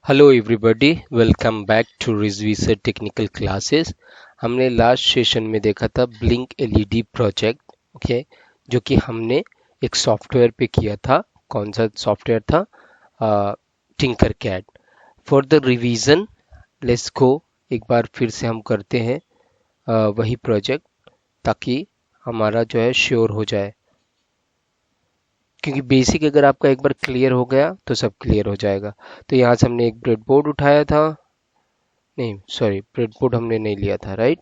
Hello everybody, welcome back to Rizvi sir technical classes. हमने last session में देखा था ब्लिंक एलईडी प्रोजेक्ट। ओके, जो कि हमने एक सॉफ्टवेयर पे किया था। कौन सा सॉफ्टवेयर था? Tinkercad. For the revision, let's go. एक बार फिर से हम करते हैं वही प्रोजेक्ट, ताकि हमारा जो है श्योर हो जाए, क्योंकि बेसिक अगर आपका एक बार क्लियर हो गया तो सब क्लियर हो जाएगा। तो यहाँ से हमने एक ब्रेडबोर्ड उठाया था, नहीं सॉरी, ब्रेडबोर्ड हमने नहीं लिया था, राइट।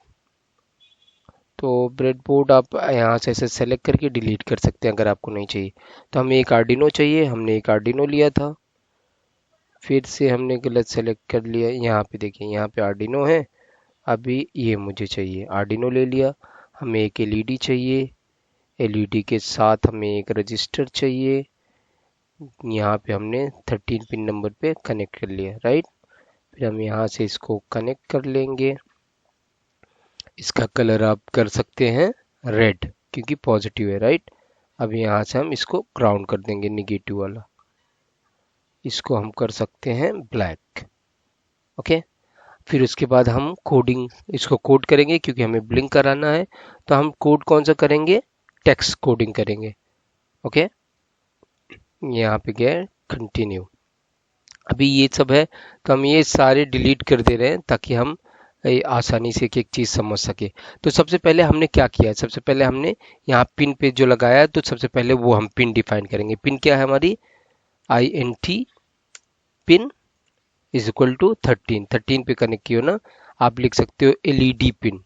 तो ब्रेडबोर्ड आप यहाँ से ऐसे सेलेक्ट करके डिलीट कर सकते हैं अगर आपको नहीं चाहिए। तो हमें एक आर्डिनो चाहिए, हमने एक आर्डिनो लिया था। फिर से हमने गलत सेलेक्ट कर लिया। यहाँ पे देखिए, यहाँ पे आर्डिनो है। अभी ये मुझे चाहिए, आर्डिनो ले लिया। हमें एक एलईडी चाहिए, एलईडी के साथ हमें एक रजिस्टर चाहिए। यहाँ पे हमने 13 पिन नंबर पे कनेक्ट कर लिया, राइट। फिर हम यहाँ से इसको कनेक्ट कर लेंगे। इसका कलर आप कर सकते हैं रेड, क्योंकि पॉजिटिव है, राइट। अब यहाँ से हम इसको ग्राउंड कर देंगे, निगेटिव वाला। इसको हम कर सकते हैं ब्लैक। ओके, फिर उसके बाद हम कोडिंग, इसको कोड करेंगे क्योंकि हमें ब्लिंक कराना है। तो हम कोड कौन सा करेंगे? टेक्स्ट कोडिंग करेंगे। ओके, यहाँ पे गए कंटिन्यू। अभी ये सब है, तो हम ये सारे डिलीट कर दे रहे हैं ताकि हम आसानी से एक एक चीज़ समझ सके। तो सबसे पहले हमने क्या किया? सबसे पहले हमने यहाँ पिन पे जो लगाया है, तो सबसे पहले वो हम पिन डिफाइन करेंगे। पिन क्या है हमारी? INT pin is equal to 13 पे कनेक्ट किया ना। आप लिख सकते हो LED pin,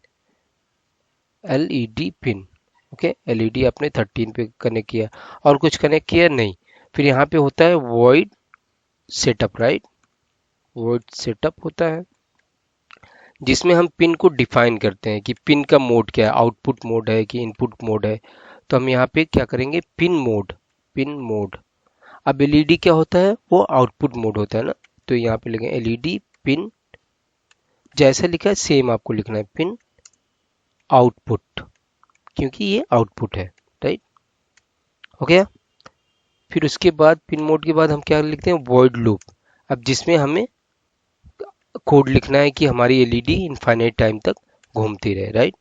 LED pin. Okay, LED आपने 13 पे कनेक्ट किया। और कुछ कनेक्ट किया नहीं। फिर यहाँ पे होता है void setup, right. Void setup होता है जिसमें हम पिन को डिफाइन करते हैं कि पिन का मोड क्या है, आउटपुट मोड है कि इनपुट मोड है। तो हम यहाँ पे क्या करेंगे? Pin mode, pin mode. अब एलईडी क्या होता है? वो आउटपुट मोड होता है ना। तो यहाँ पे लिखें एलईडी पिन, जैसा लिखा है सेम आपको लिखना है, पिन आउटपुट, क्योंकि ये आउटपुट है, राइट। हो गया। फिर उसके बाद पिन मोड के बाद हम क्या लिखते हैं? Void loop. अब जिसमें हमें कोड लिखना है कि हमारी एलईडी इनफाइनाइट टाइम तक घूमती रहे, राइट।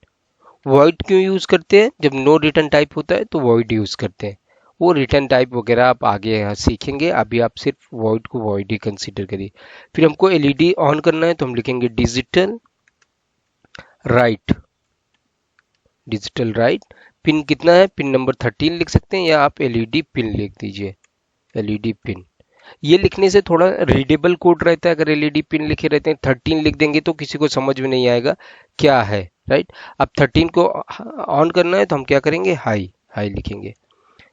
वॉइड क्यों यूज करते हैं? जब नो रिटर्न टाइप होता है तो वॉइड यूज करते हैं। वो रिटर्न टाइप वगैरह आप आगे यहाँ सीखेंगे, अभी आप सिर्फ वॉइड को वॉइड ही कंसीडर करिए। फिर हमको एलईडी ऑन करना है, तो हम लिखेंगे digital right, digital right. Pin कितना है? पिन नंबर 13 लिख सकते हैं, या आप एलईडी पिन लिख दीजिए, एलईडी पिन। ये लिखने से थोड़ा रीडेबल कोड रहता है। अगर एलईडी पिन लिखे रहते हैं, 13 लिख देंगे तो किसी को समझ में नहीं आएगा क्या है, राइट। अब 13 को ऑन करना है, तो हम क्या करेंगे? हाई, हाई लिखेंगे।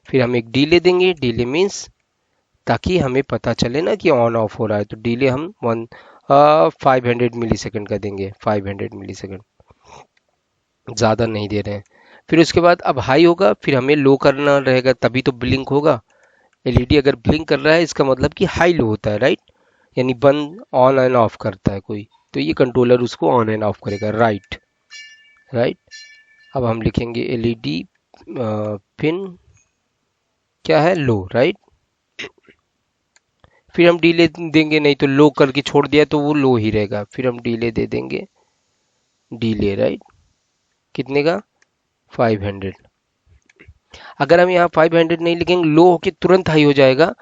फिर हम एक डिले देंगे, डिले मीन्स ताकि हमें पता चले ना कि ऑन ऑफ हो रहा है। तो डिले हम 500 मिली सेकेंड का देंगे, 500 मिली सेकेंड, ज़्यादा नहीं दे रहे हैं। फिर उसके बाद अब हाई होगा, फिर हमें लो करना रहेगा, तभी तो ब्लिंक होगा। एलईडी अगर ब्लिंक कर रहा है, इसका मतलब कि हाई लो होता है, राइट। यानी बंद ऑन एंड ऑफ करता है कोई, तो ये कंट्रोलर उसको ऑन एंड ऑफ करेगा, राइट, राइट। अब हम लिखेंगे एलईडी पिन क्या है? लो, राइट। फिर हम डिले देंगे, नहीं तो लो करके छोड़ दिया तो वो लो ही रहेगा। फिर हम डिले दे देंगे, डिले, राइट। कितने का? 500। अगर हम यहाँ 500 नहीं लिखेंगे, लो होके तुरंत हाई हो जाएगा।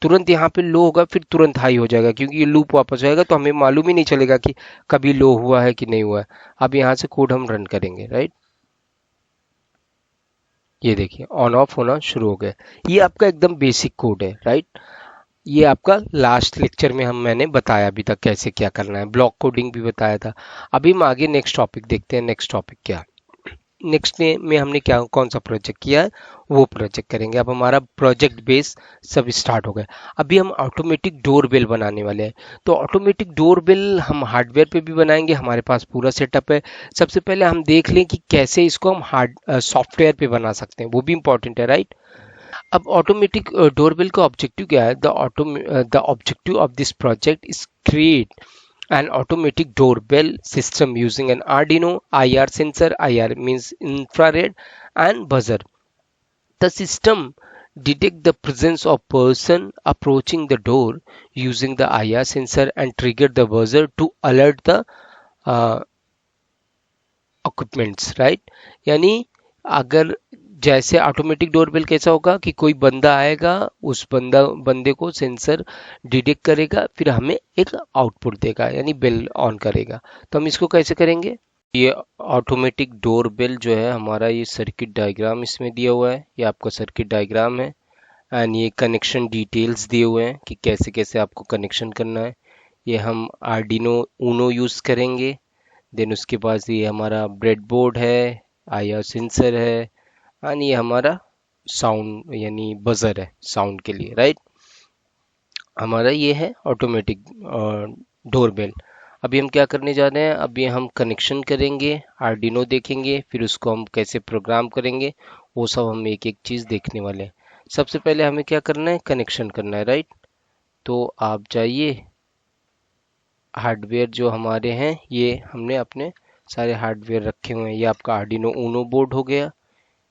तुरंत यहाँ पे लो होगा, फिर तुरंत हाई हो जाएगा, क्योंकि ये लूप वापस आएगा, तो हमें मालूम ही नहीं चलेगा कि कभी लो हुआ है कि नहीं हुआ है। अब यहाँ से कोड हम रन करेंगे, राइट। ये देखिए ऑन ऑफ होना शुरू हो गया। ये आपका एकदम बेसिक कोड है, राइट। ये आपका लास्ट लेक्चर में मैंने बताया अभी तक कैसे क्या करना है, ब्लॉक कोडिंग भी बताया था। अभी हम आगे नेक्स्ट टॉपिक देखते हैं। नेक्स्ट टॉपिक क्या? नेक्स्ट में हमने क्या, कौन सा प्रोजेक्ट किया है वो प्रोजेक्ट करेंगे। अब हमारा प्रोजेक्ट बेस सब स्टार्ट हो गया। अभी हम ऑटोमेटिक डोर बेल बनाने वाले हैं। तो ऑटोमेटिक डोर बेल हम हार्डवेयर पे भी बनाएंगे, हमारे पास पूरा सेटअप है। सबसे पहले हम देख लें कि कैसे इसको हम सॉफ्टवेयर पे बना सकते हैं, वो भी इंपॉर्टेंट है, राइट। अब ऑटोमेटिक डोरबेल का ऑब्जेक्टिव क्या है? The objective of this project is create an automatic doorbell system using an Arduino IR sensor. IR means infrared, and buzzer. The system detect the presence of person approaching the door using the IR sensor and trigger the buzzer to alert the uh, equipments right. यानी अगर जैसे automatic doorbell कैसा होगा कि कोई बंदा आएगा, उस बंदे को सेंसर डिटेक्ट करेगा, फिर हमें एक आउटपुट देगा यानी बेल ऑन करेगा। तो हम इसको कैसे करेंगे? ये ऑटोमेटिक डोरबेल जो है हमारा, ये सर्किट डायग्राम इसमें दिया हुआ है, ये आपका सर्किट डायग्राम है। एंड ये कनेक्शन डिटेल्स दिए हुए हैं कि कैसे कैसे आपको कनेक्शन करना है। ये हम आर्डिनो ऊनो यूज़ करेंगे। देन उसके पास ये हमारा ब्रेड बोर्ड है, आईआर सेंसर है, एंड ये हमारा साउंड यानी बजर है साउंड के लिए, राइट। हमारा ये है ऑटोमेटिक डोरबेल। अभी हम क्या करने जा रहे हैं? अभी हम कनेक्शन करेंगे, आर्डिनो देखेंगे, फिर उसको हम कैसे प्रोग्राम करेंगे, वो सब हम एक एक चीज़ देखने वाले हैं। सबसे पहले हमें क्या करना है? कनेक्शन करना है, राइट। तो आप जाइए, हार्डवेयर जो हमारे हैं ये हमने अपने सारे हार्डवेयर रखे हुए हैं। ये आपका आर्डिनो ऊनो बोर्ड हो गया,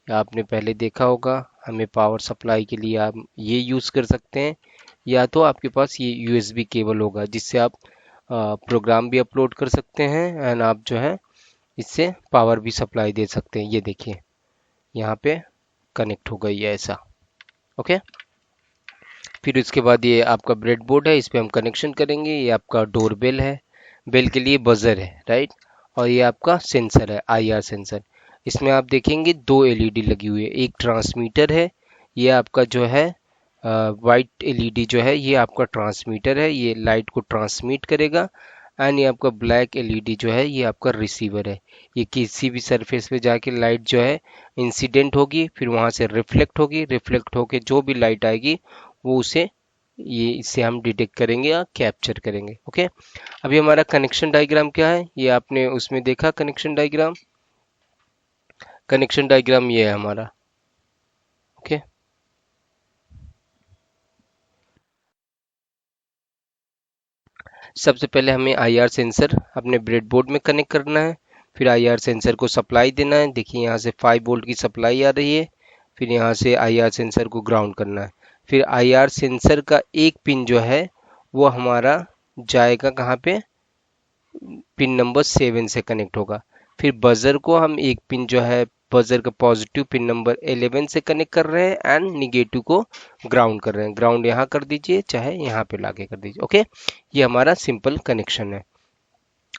या आपने पहले देखा होगा। हमें पावर सप्लाई के लिए आप ये यूज़ कर सकते हैं, या तो आपके पास ये यूएसबी केबल होगा जिससे आप प्रोग्राम भी अपलोड कर सकते हैं, एंड आप जो है इससे पावर भी सप्लाई दे सकते हैं। ये देखिए यहाँ पे कनेक्ट हो गई है ऐसा, ओके। फिर उसके बाद ये आपका ब्रेड बोर्ड है, इस पे हम कनेक्शन करेंगे। ये आपका डोरबेल है, बेल के लिए बजर है, राइट। और ये आपका सेंसर है, आईआर सेंसर। इसमें आप देखेंगे दो एलईडी लगी हुई है, एक ट्रांसमीटर है। ये आपका जो है वाइट एलईडी जो है ये आपका ट्रांसमीटर है, ये लाइट को ट्रांसमिट करेगा। एंड ये आपका ब्लैक एलईडी जो है ये आपका रिसीवर है। ये किसी भी सरफेस पे जाके लाइट जो है इंसिडेंट होगी, फिर वहां से रिफ्लेक्ट होगी, रिफ्लेक्ट होके जो भी लाइट आएगी वो उसे ये इससे हम डिटेक्ट करेंगे या कैप्चर करेंगे, ओके। अभी हमारा कनेक्शन डायग्राम क्या है, ये आपने उसमें देखा कनेक्शन डायग्राम। कनेक्शन डायग्राम ये है हमारा, ओके। सबसे पहले हमें आईआर सेंसर अपने ब्रेडबोर्ड में कनेक्ट करना है, फिर आईआर सेंसर को सप्लाई देना है। देखिए यहाँ से 5 वोल्ट की सप्लाई आ रही है। फिर यहाँ से आईआर सेंसर को ग्राउंड करना है। फिर आईआर सेंसर का एक पिन जो है वो हमारा जाएगा कहाँ पे? पिन नंबर 7 से कनेक्ट होगा। फिर बजर को हम एक पिन जो है बजर का पॉजिटिव पिन नंबर 11 से कनेक्ट कर रहे हैं, एंड निगेटिव को ग्राउंड कर रहे हैं। ग्राउंड यहाँ कर दीजिए, चाहे यहाँ पे लाके कर दीजिए, ओके। ये हमारा सिंपल कनेक्शन है।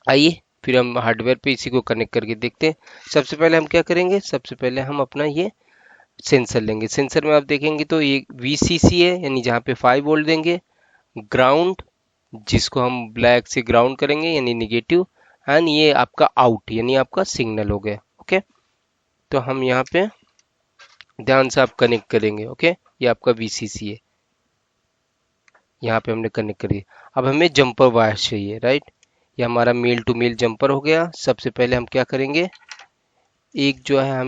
आइए फिर हम हार्डवेयर पे इसी को कनेक्ट करके देखते हैं। सबसे पहले हम क्या करेंगे? सबसे पहले हम अपना ये सेंसर लेंगे। सेंसर में आप देखेंगे तो ये VCC है, यानी जहाँ पे 5 वोल्ट देंगे। ग्राउंड, जिसको हम ब्लैक से ग्राउंड करेंगे यानी निगेटिव। एंड ये आपका आउट यानी आपका सिग्नल हो गया, ओके। तो हम यहाँ पे ध्यान से आप कनेक्ट करेंगे, ओके। ये आपका VCC है, यहाँ पे हमने कनेक्ट कर दिया। अब हमें जंपर वायर चाहिए, राइट। ये हमारा मेल टू मेल जंपर हो गया। सबसे पहले हम क्या करेंगे? एक जो है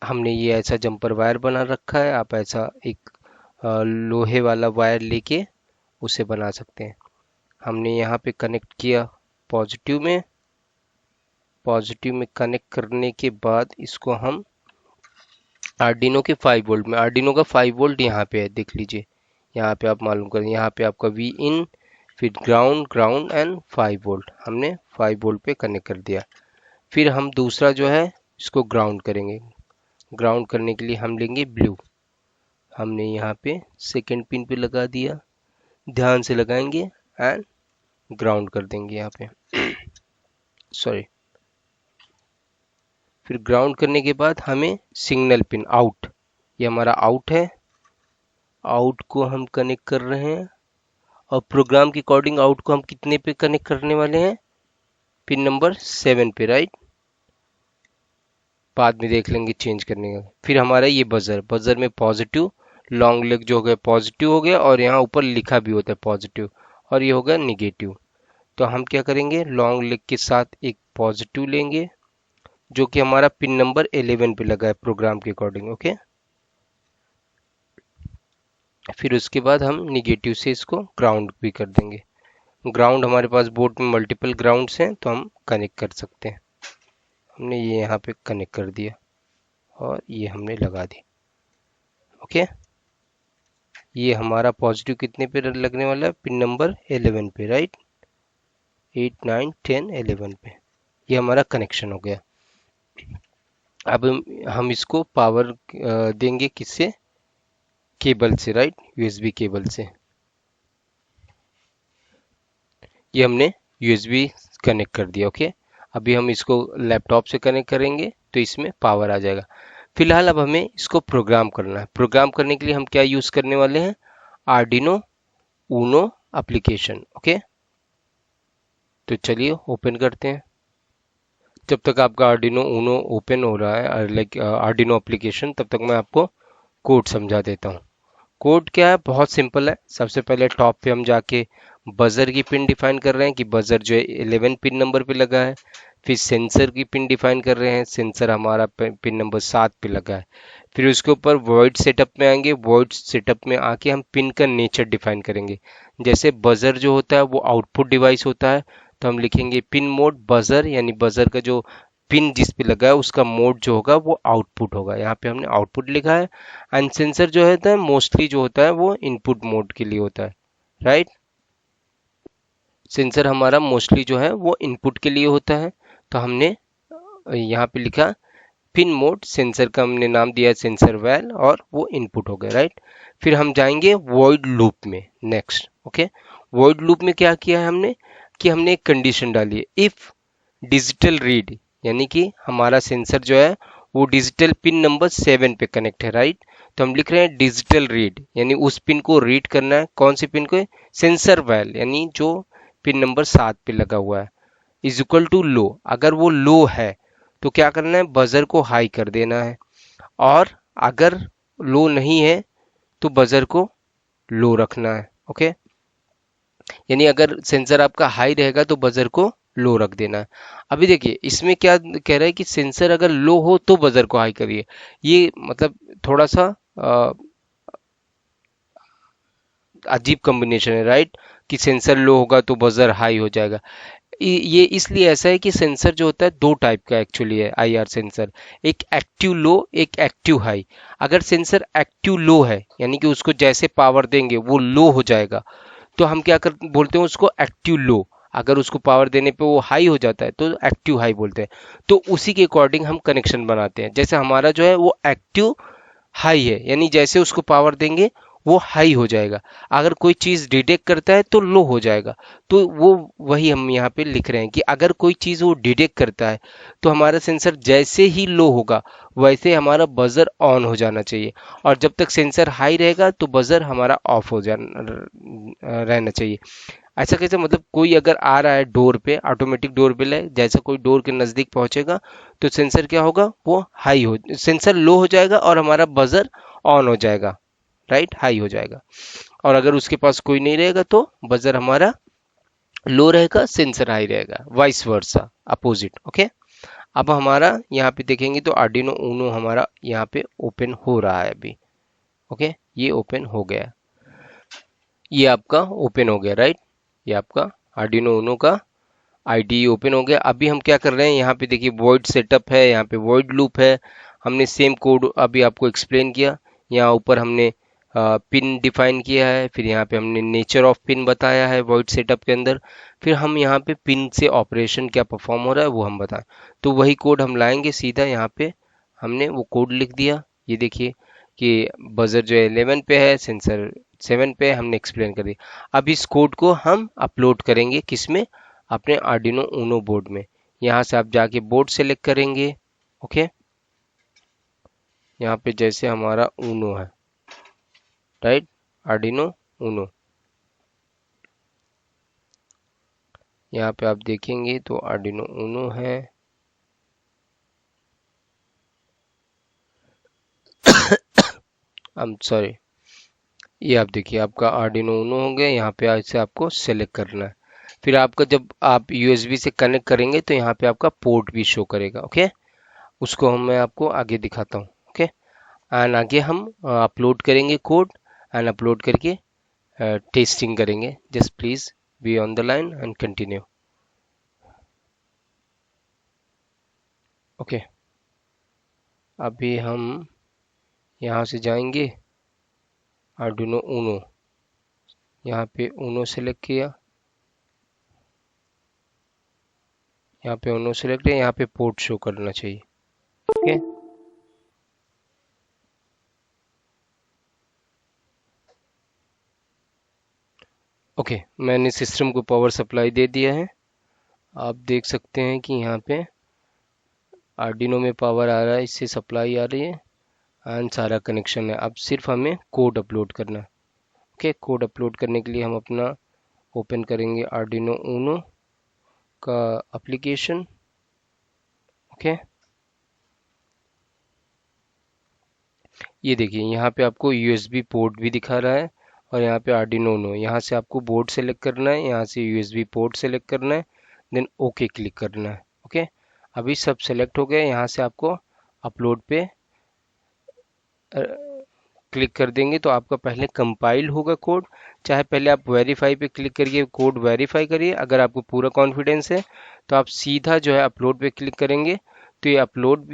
हमने ये ऐसा जंपर वायर बना रखा है, आप ऐसा एक लोहे वाला वायर लेके उसे बना सकते हैं। हमने यहाँ पे कनेक्ट किया पॉजिटिव में। पॉजिटिव में कनेक्ट करने के बाद इसको हम आर्डिनो के 5 वोल्ट में, आर्डिनो का 5 वोल्ट यहाँ पे है, देख लीजिए। यहाँ पे आप मालूम करें, यहाँ पे आपका वी इन, फिर ग्राउंड, ग्राउंड एंड 5 वोल्ट, हमने 5 वोल्ट पे कनेक्ट कर दिया। फिर हम दूसरा जो है इसको ग्राउंड करेंगे। ग्राउंड करने के लिए हम लेंगे ब्लू। हमने यहाँ पे सेकेंड पिन पे लगा दिया, ध्यान से लगाएंगे एंड ग्राउंड कर देंगे यहाँ पे सॉरी। फिर ग्राउंड करने के बाद हमें सिग्नल पिन आउट, ये हमारा आउट है, आउट को हम कनेक्ट कर रहे हैं। और प्रोग्राम के अकॉर्डिंग आउट को हम कितने पे कनेक्ट करने वाले हैं? पिन नंबर 7 पे, राइट। बाद में देख लेंगे चेंज करने का। फिर हमारा ये बजर, बजर में पॉजिटिव, लॉन्ग लेग जो हो गया पॉजिटिव हो गया, और यहाँ ऊपर लिखा भी होता है पॉजिटिव, और ये हो गया निगेटिव। तो हम क्या करेंगे? लॉन्ग लेग के साथ एक पॉजिटिव लेंगे जो कि हमारा पिन नंबर 11 पे लगा है प्रोग्राम के अकॉर्डिंग, ओके। फिर उसके बाद हम निगेटिव से इसको ग्राउंड भी कर देंगे। ग्राउंड हमारे पास बोर्ड में मल्टीपल ग्राउंड्स हैं तो हम कनेक्ट कर सकते हैं। हमने ये यहाँ पे कनेक्ट कर दिया और ये हमने लगा दी। ओके, ये हमारा पॉजिटिव कितने पे लगने वाला है, पिन नंबर 11 पे, राइट, 8 9 10 11 पे। ये हमारा कनेक्शन हो गया। अब हम इसको पावर देंगे किससे, केबल से, राइट, यूएसबी केबल से। ये हमने यूएसबी कनेक्ट कर दिया। ओके, अभी हम इसको लैपटॉप से कनेक्ट करेंगे तो इसमें पावर आ जाएगा। फिलहाल अब हमें इसको प्रोग्राम करना है। प्रोग्राम करने के लिए हम क्या यूज करने वाले हैं, आर्डिनो ऊनो एप्लीकेशन। ओके, तो चलिए ओपन करते हैं। जब तक आपका आर्डिनो ऊनो ओपन हो रहा है, लाइक आर्डिनो एप्लीकेशन, तब तक मैं आपको कोड समझा देता हूँ। कोड क्या है, बहुत सिंपल है। सबसे पहले टॉप पे हम जाके बजर की पिन डिफाइन कर रहे हैं कि बजर जो है 11 पिन नंबर पे लगा है। फिर सेंसर की पिन डिफाइन कर रहे हैं, सेंसर हमारा पिन नंबर 7 पे लगा है। फिर उसके ऊपर वॉइड सेटअप में आएंगे, वॉइड सेटअप में आके हम पिन का नेचर डिफाइन करेंगे। जैसे बजर जो होता है वो आउटपुट डिवाइस होता है, तो हम लिखेंगे पिन मोड बजर, यानी बजर का जो पिन जिस पे लगा है उसका मोड जो होगा वो आउटपुट होगा। यहाँ पे हमने आउटपुट लिखा है। एंड सेंसर जो होता है मोस्टली जो होता है वो इनपुट मोड के लिए होता है, राइट। सेंसर हमारा मोस्टली जो है वो इनपुट के लिए होता है। तो हमने यहाँ पे लिखा पिन मोड, सेंसर का हमने नाम दिया है सेंसर वैल, और वो इनपुट हो गया, राइट। फिर हम जाएंगे वॉइड लूप में, नेक्स्ट। ओके, वॉइड लूप में क्या किया है हमने, कि हमने एक कंडीशन डाली है, इफ डिजिटल रीड, यानी कि हमारा सेंसर जो है वो डिजिटल पिन नंबर 7 पे कनेक्ट है, राइट। तो हम लिख रहे हैं डिजिटल रीड, यानी उस पिन को रीड करना है। कौन सी पिन को, सेंसर वैल, यानी जो पिन नंबर 7 पे लगा हुआ है, इज इक्वल टू लो। अगर वो लो है तो क्या करना है, बजर को हाई कर देना है। और अगर लो नहीं है तो बजर को लो रखना है। ओके, यानी अगर सेंसर आपका हाई रहेगा तो बजर को लो रख देना है। अभी देखिए इसमें क्या कह रहा है कि सेंसर अगर लो हो तो बजर को हाई करिए। ये मतलब थोड़ा सा अ, अजीब कॉम्बिनेशन है, राइट, कि सेंसर लो होगा तो बजर हाई हो जाएगा। ये इसलिए ऐसा है कि सेंसर जो होता है दो टाइप का एक्चुअली है, आईआर सेंसर, एक एक्टिव लो, एक एक्टिव हाई। अगर सेंसर एक्टिव लो है, यानी कि उसको जैसे पावर देंगे वो लो हो जाएगा, तो हम क्या कर बोलते हैं उसको, एक्टिव लो। अगर उसको पावर देने पे वो हाई हो जाता है तो एक्टिव हाई बोलते हैं। तो उसी के अकॉर्डिंग हम कनेक्शन बनाते हैं। जैसे हमारा जो है वो एक्टिव हाई है, यानी जैसे उसको पावर देंगे वो हाई हो जाएगा। अगर कोई चीज़ डिटेक्ट करता है तो लो हो जाएगा। तो वो वही हम यहाँ पे लिख रहे हैं कि अगर कोई चीज़ वो डिटेक्ट करता है तो हमारा सेंसर जैसे ही लो होगा वैसे हमारा बजर ऑन हो जाना चाहिए। और जब तक सेंसर हाई रहेगा तो बजर हमारा ऑफ हो जाना रहना चाहिए। ऐसा कैसे, मतलब कोई अगर आ रहा है डोर पे, ऑटोमेटिक डोर बेल है, जैसा कोई डोर के नज़दीक पहुंचेगा तो सेंसर क्या होगा, वो हाई हो, सेंसर लो हो जाएगा और हमारा बजर ऑन हो जाएगा, राइट, हाई हो जाएगा। और अगर उसके पास कोई नहीं रहेगा तो बजर हमारा लो रहेगा, सेंसर हाई रहेगा, वाइस वर्सा, अपोजिट। ओके, अब हमारा यहाँ पे देखेंगे तो आर्डिनो ऊनो हमारा यहाँ पे ओपन हो रहा है अभी। ओके, ये ओपन हो गया, ये आपका ओपन हो गया, राइट। ये आपका आर्डिनो ऊनो का आईडी ओपन हो गया। अभी हम क्या कर रहे हैं, यहाँ पे देखिए वॉइड सेटअप है, यहाँ पे वॉइड लूप है। हमने सेम कोड अभी आपको एक्सप्लेन किया। यहाँ ऊपर हमने पिन डिफाइन किया है, फिर यहाँ पे हमने नेचर ऑफ पिन बताया है वॉइड सेटअप के अंदर। फिर हम यहाँ पे पिन से ऑपरेशन क्या परफॉर्म हो रहा है वो हम बताएं। तो वही कोड हम लाएंगे सीधा यहाँ पे, हमने वो कोड लिख दिया। ये देखिए कि बजर जो है 11 पे है, सेंसर 7 पे है, हमने एक्सप्लेन कर दिया। अब इस कोड को हम अपलोड करेंगे किस में, अपने आर्डिनो ऊनो बोर्ड में। यहाँ से आप जाके बोर्ड सेलेक्ट करेंगे। ओके, यहाँ पे जैसे हमारा ऊनो है, राइट, आर्डिनो ऊनो, यहाँ पे आप देखेंगे तो आर्डिनो ऊनो है। आई एम सॉरी, ये आप देखिए आपका आर्डिनो ऊनो हो गया। यहाँ पे ऐसे आपको सेलेक्ट करना है। फिर आपका जब आप यूएसबी से कनेक्ट करेंगे तो यहाँ पे आपका पोर्ट भी शो करेगा। ओके, उसको मैं आपको आगे दिखाता हूँ। ओके, एंड आगे हम अपलोड करेंगे कोड, एंड अपलोड करके टेस्टिंग करेंगे। Just please be on the line and continue. Okay, अभी हम यहाँ से जाएंगे आर्डिनो ऊनो, यहाँ पे ऊनो सेलेक्ट किया, यहाँ पे ऊनो सेलेक्ट है, यहाँ पे पोर्ट शो करना चाहिए। ओके, ओके, मैंने सिस्टम को पावर सप्लाई दे दिया है। आप देख सकते हैं कि यहाँ पे आर्डिनो में पावर आ रहा है, इससे सप्लाई आ रही है एंड सारा कनेक्शन है। अब सिर्फ हमें कोड अपलोड करना है। ओके, कोड अपलोड करने के लिए हम अपना ओपन करेंगे आर्डिनो ऊनो का एप्लीकेशन। ओके, ये देखिए यहाँ पे आपको यूएसबी पोर्ट भी दिखा रहा है और यहाँ पे आर्डिनो ऊनो, यहाँ से आपको बोर्ड सेलेक्ट करना है, यहाँ से यूएसबी पोर्ट सेलेक्ट करना है, देन ओके क्लिक करना है। ओके, अभी सब सेलेक्ट हो गया। यहाँ से आपको अपलोड पे क्लिक कर देंगे तो आपका पहले कंपाइल होगा कोड। चाहे पहले आप वेरीफाई पे क्लिक करिए, कोड वेरीफाई करिए। अगर आपको पूरा कॉन्फिडेंस है तो आप सीधा जो है अपलोड पे क्लिक करेंगे तो ये अपलोड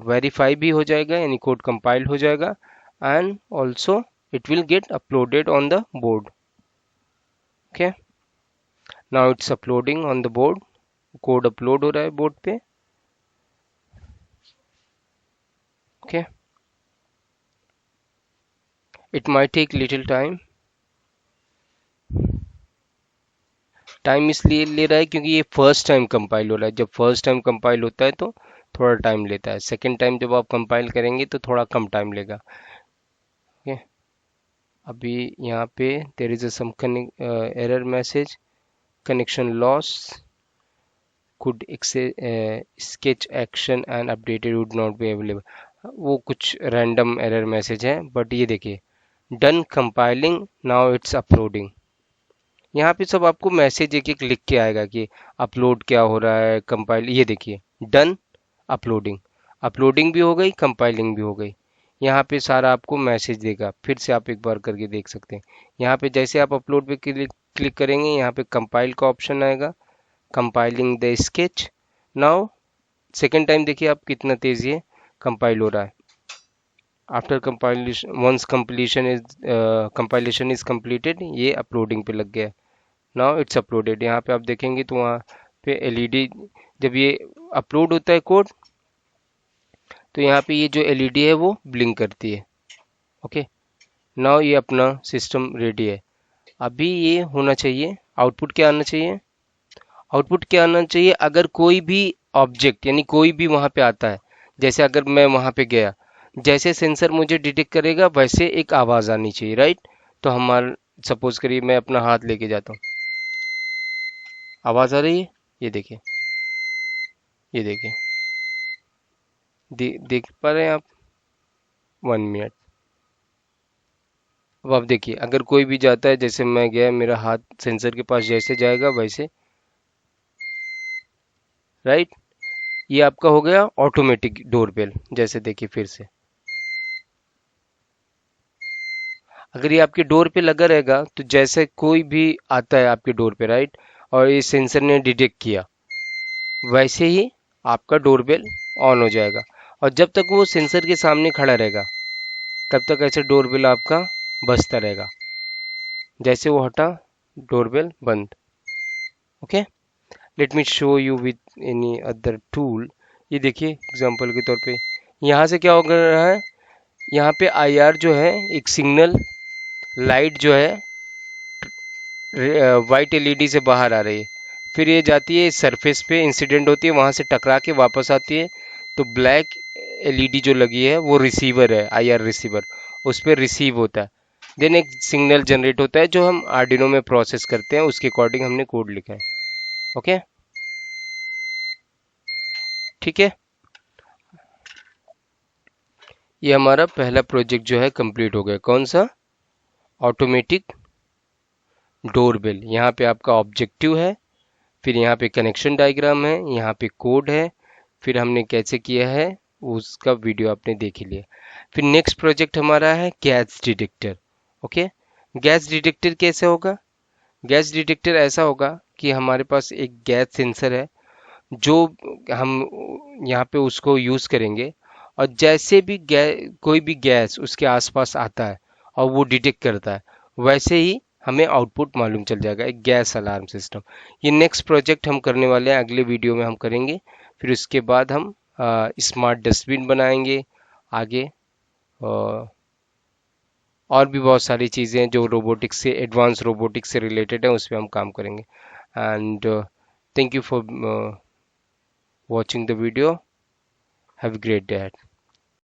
वेरीफाई भी हो जाएगा, यानी कोड कंपाइल हो जाएगा and also it will get uploaded on the board. Okay, now it's uploading on the board, code upload हो रहा है बोर्ड पे। Okay, it might take little time. Time इसलिए ले रहा है क्योंकि ये फर्स्ट टाइम कंपाइल हो रहा है। जब फर्स्ट टाइम कंपाइल होता है तो थोड़ा टाइम लेता है, सेकेंड टाइम जब आप कंपाइल करेंगे तो थोड़ा कम टाइम लेगा। ओके, अभी यहाँ पे there is a some error message, connection loss, could sketch action and updated would not be available. वो कुछ रैंडम एरर मैसेज है, बट ये देखिए done compiling, now it's uploading. यहाँ पे सब आपको मैसेज एक एक लिख के आएगा कि अपलोड क्या हो रहा है, कंपाइल। ये देखिए डन अपलोडिंग, अपलोडिंग भी हो गई, कंपाइलिंग भी हो गई। यहाँ पे सारा आपको मैसेज देगा। फिर से आप एक बार करके देख सकते हैं। यहाँ पे जैसे आप अपलोड पे क्लिक करेंगे, यहाँ पे कंपाइल का ऑप्शन आएगा, compiling the sketch. Now second time देखिए आप कितना तेज ये कंपाइल हो रहा है। After compilation, once compilation is completed, ये अपलोडिंग पे लग गया है। Now it's uploaded. यहाँ पे आप देखेंगे तो वहाँ पे एलईडी, जब ये अपलोड होता है कोड तो यहाँ पे ये जो एलईडी है वो ब्लिंक करती है। ओके, नाउ ये अपना सिस्टम रेडी है। अभी ये होना चाहिए, आउटपुट क्या आना चाहिए, आउटपुट क्या आना चाहिए, अगर कोई भी ऑब्जेक्ट यानी कोई भी वहाँ पे आता है, जैसे अगर मैं वहाँ पे गया, जैसे सेंसर मुझे डिटेक्ट करेगा वैसे एक आवाज़ आनी चाहिए, राइट। तो हमारा सपोज करिए मैं अपना हाथ लेके जाता हूँ, आवाज़ आ रही है, ये देखिए, ये देखिए, देख पा रहे हैं आप। 1 मिनट। अब आप देखिए अगर कोई भी जाता है, जैसे मैं गया, मेरा हाथ सेंसर के पास जैसे जाएगा वैसे, राइट। ये आपका हो गया ऑटोमेटिक डोरबेल। जैसे देखिए फिर से, अगर ये आपके डोर पे लगा रहेगा तो जैसे कोई भी आता है आपके डोर पे, राइट, और ये सेंसर ने डिटेक्ट किया, वैसे ही आपका डोरबेल ऑन हो जाएगा। और जब तक वो सेंसर के सामने खड़ा रहेगा तब तक ऐसे डोरबेल आपका बजता रहेगा। जैसे वो हटा, डोरबेल बंद। Okay, let me show you with any other tool. ये देखिए एग्जांपल के तौर पे यहाँ से क्या हो रहा है, यहाँ पे आईआर जो है, एक सिग्नल लाइट जो है वाइट एलईडी से बाहर आ रही है, फिर ये जाती है सरफेस पे, इंसिडेंट होती है, वहाँ से टकरा के वापस आती है। तो ब्लैक एलईडी जो लगी है वो रिसीवर है, आईआर रिसीवर, उस पर रिसीव होता है। देन एक सिग्नल जनरेट होता है जो हम आर्डिनो में प्रोसेस करते हैं, उसके अकॉर्डिंग हमने कोड लिखा है। ओके, ठीक है, ये हमारा पहला प्रोजेक्ट जो है कंप्लीट हो गया। कौन सा, ऑटोमेटिक डोरबेल। यहाँ पे आपका ऑब्जेक्टिव है, फिर यहाँ पे कनेक्शन डायग्राम है, यहाँ पे कोड है, फिर हमने कैसे किया है उसका वीडियो आपने देख ही लिया। फिर नेक्स्ट प्रोजेक्ट हमारा है gas detector. Okay, gas detector कैसे होगा, गैस डिटेक्टर ऐसा होगा कि हमारे पास एक गैस सेंसर है जो हम यहाँ पे उसको यूज़ करेंगे, और जैसे भी कोई भी गैस उसके आसपास आता है और वो डिटेक्ट करता है, वैसे ही हमें आउटपुट मालूम चल जाएगा, एक गैस अलार्म सिस्टम। ये नेक्स्ट प्रोजेक्ट हम करने वाले हैं, अगले वीडियो में हम करेंगे। फिर उसके बाद हम स्मार्ट डस्टबिन बनाएंगे आगे। अ, और भी बहुत सारी चीज़ें हैं जो रोबोटिक्स से, एडवांस रोबोटिक्स से रिलेटेड है, उस पर हम काम करेंगे। And thank you for watching the video. Have a great day.